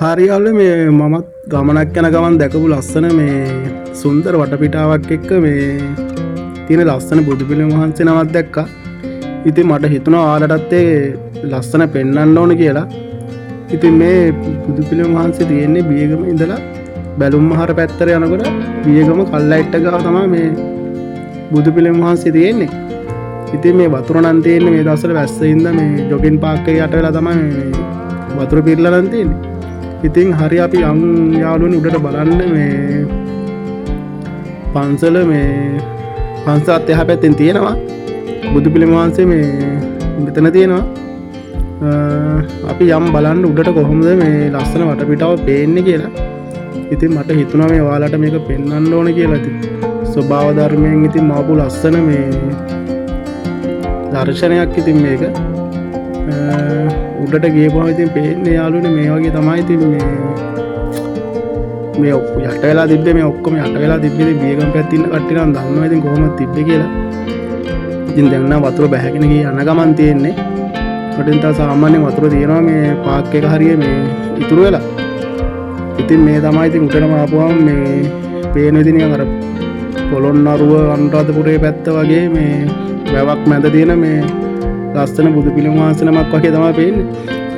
හරියාලු මේ මමත් ගමනක් යන ගමන් දැකපු ලස්සන මේ සුන්දර වටපිටාවක් එක්ක මේ තියෙන ලස්සන බුදු පිළිම වහන්සේ නමක් දැක්කා. ඉතින් මට හිතුණා ඔයාලටත් ඒ ලස්සන පෙන්වන්න ඕන කියලා. ඉතින් මේ බුදු පිළිම වහන්සේ තියෙන්නේ බියගම ඉඳලා බැලුම්මහර පැත්තට යනකොට බියගම කල්ලයිට්ට ගාව තමයි මේ බුදු පිළිම වහන්සේ තියෙන්නේ. ඉතින් මේ වතුර නම් තියෙන්නේ මේ දවස්වල වැස්සෙන්ද මේ ජොගින් පාක් එකේ යට වෙලා තමයි මේ වතුර පිරලා නම් තියෙන්නේ. ඉතින් හරි අපි යාළුවනි උඩට බලන්න මේ පන්සල මේ පන්සලත් එහා පැත්තෙන් තියෙනවා බුදු පිළිම වහන්සේ මේ මෙතන තියෙනවා. අපි යම් බලන්න උඩට කොහොමද මේ ලස්සන වටපිටාව පේන්නේ කියලා. ඉතින් මට හිතුණා මේ ඔයාලට මේක පෙන්වන්න ඕන කියලා. ඉතින් ස්වභාව ධර්මයෙන් ඉතින් මාපු ලස්සන මේ දර්ශනයක් ඉතින් මේක උඩට ගියපුවම ඉතින් පේන්නේ යාළුවනේ මේ වගේ තමයි ඉතින් මේ යට වෙලා තිබ්බේ මේ ඔක්කොම යට වෙලා තිබ්බේ ඉතින් බියගම පැත්තේ ඉන්න කට්ටිය නම් දන්නවා ඉතින් කොහොමද තිබ්බේ කියලා. ඉතින් දැන් නම් වතුර බැහැගෙන ගිය යන ගමන් තියෙන්නේ. කොටින් තා සාමාන්‍යයෙන් වතුර තියෙනවා මේ පාක් එක හරිය මේ ඉතුරු වෙලා. ඉතින් මේ තමයි ඉතින් උඩටම ආපුවම මේ පේන ඉතින් නිකන් අර පොළොන්නරුව අනුරාධපුරේ පැත්ත වගේ මේ වැවක් මැද තියෙන මේ ලස්සන බුදු පිළිම වහන්සේ නමක් වගේ තමයි පේන්නේ.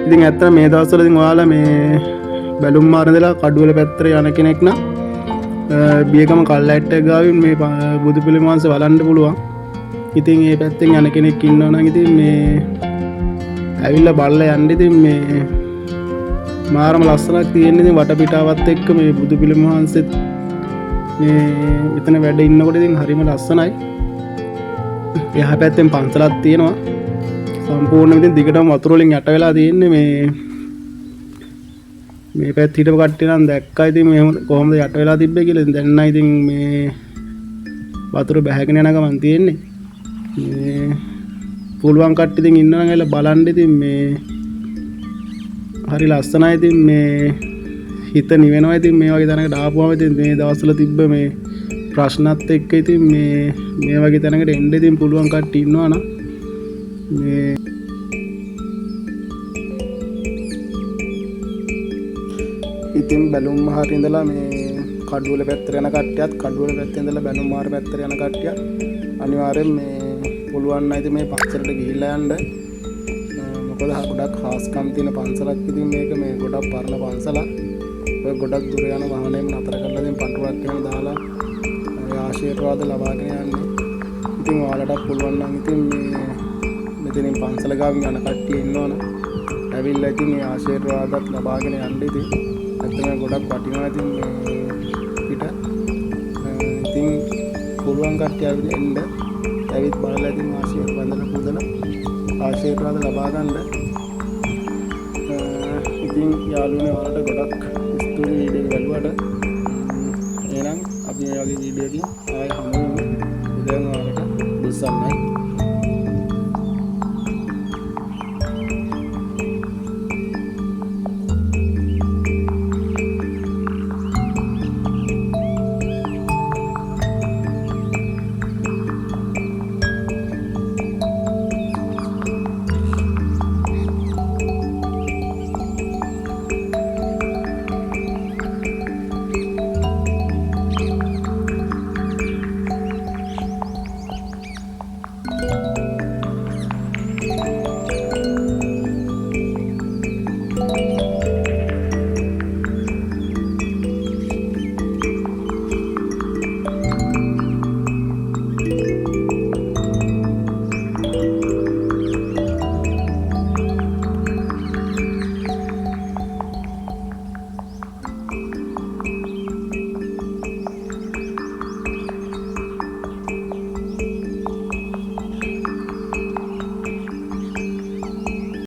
ඉතින් ඇත්තට මේ දවස්වල ඉතින් ඔයාලා මේ බැලුම්මාර ඉඳලා කඩුවල පැත්තට යන කෙනෙක් නම් බියගම කල්ලයිට් එක ගාවින් මේ බුදු පිළිම වහන්සේ බලන්න පුළුවන්. ඉතින් මේ පැත්තෙන් යන කෙනෙක් ඉන්නවා නම් ඉතින් මේ ඇවිල්ලා බලලා යන්න. ඉතින් මේ මාරම ලස්සනක් තියෙන ඉතින් වටපිටාවත් එක්ක මේ බුදු පිළිම වහන්සේත් මේ මෙතන වැඩ ඉන්නකොට ඉතින් හරිම ලස්සනයි. එහා පැත්තෙන් පන්සලක් තියෙනවා. සම්පූර්ණ ඉතින් දිගටම වතුර වලින් යට වෙලා තියෙන්නේ මේ පැත්ත හිටපු කට්ටිය නම් දැක්කා ඉතින් මේ කොහොමද යට වෙලා තිබ්බේ කියලා. ඉතින් දැන් නම් ඉතින් මේ වතුර බැහැගෙන යන ගමන් තියෙන්නේ. මේ පුළුවන් කට්ටිය ඉතින් ඉන්නවා නම් එලා බලන්න. ඉතින් මේ හරි ලස්සනයි. ඉතින් මේ හිත නිවෙනවා. ඉතින් මේ වගේ තැනකට ආපුවම ඉතින් මේ දවස්වල තිබ්බ මේ ප්‍රශ්නත් එක්ක ඉතින් මේ වගේ තැනකට එන්න ඉතින් පුළුවන් කට්ටිය ඉන්නවා නම් මේ ඉතින් බැලුම්මහර ඉඳලා මේ කඩුවල පැත්තට යන කට්ටියත් කඩුවල පැත්තේ ඉඳලා බැලුම්මහර පැත්තට යන කට්ටිය අනිවාර්යෙන් මේ පුළුවන් නම් ඉතින් මේ පන්සලට ගිහිල්ලා යන්න. මොකද ගොඩක් ખાસකම් තියෙන පන්සලක් ඉතින් මේක මේ ගොඩක් පරණ පන්සලක්. ඔය ගොඩක් දුර යන වාහනයෙන් නතර කරලා ඉතින් පන්ටුවක් එහෙම දාලා ආශිර්වාද ලබාගෙන යන්නේ. ඉතින් ඔයාලටත් පුළුවන් නම් ඉතින් මේ මෙතනින් පන්සල ගාවින් යන කට්ටිය ඉන්නවනම් ඇවිල්ලා ඉතින් මේ ආශිර්වාදත් ලබාගෙන යන්න. ඉතින් ඇත්තටම ගොඩක් වටිනවා ඉතින් මේ පිට. ඉතින් පුළුවන් කට්ටිය ඇවිත් එන්න. ඇවිත් බලලා ඉතින් ආශිර්වාද ලබා ගන්න. ඉතින් යාළුවනේ ඔයාලට ගොඩක් ස්තුතියි වීඩියෝ බලුවට. එහෙනම් අපි මේ වගේ වීඩියෝ එකකින් ආයෙ හමු වෙමු. උදේම ඔයාලට දුස්සන්නයි.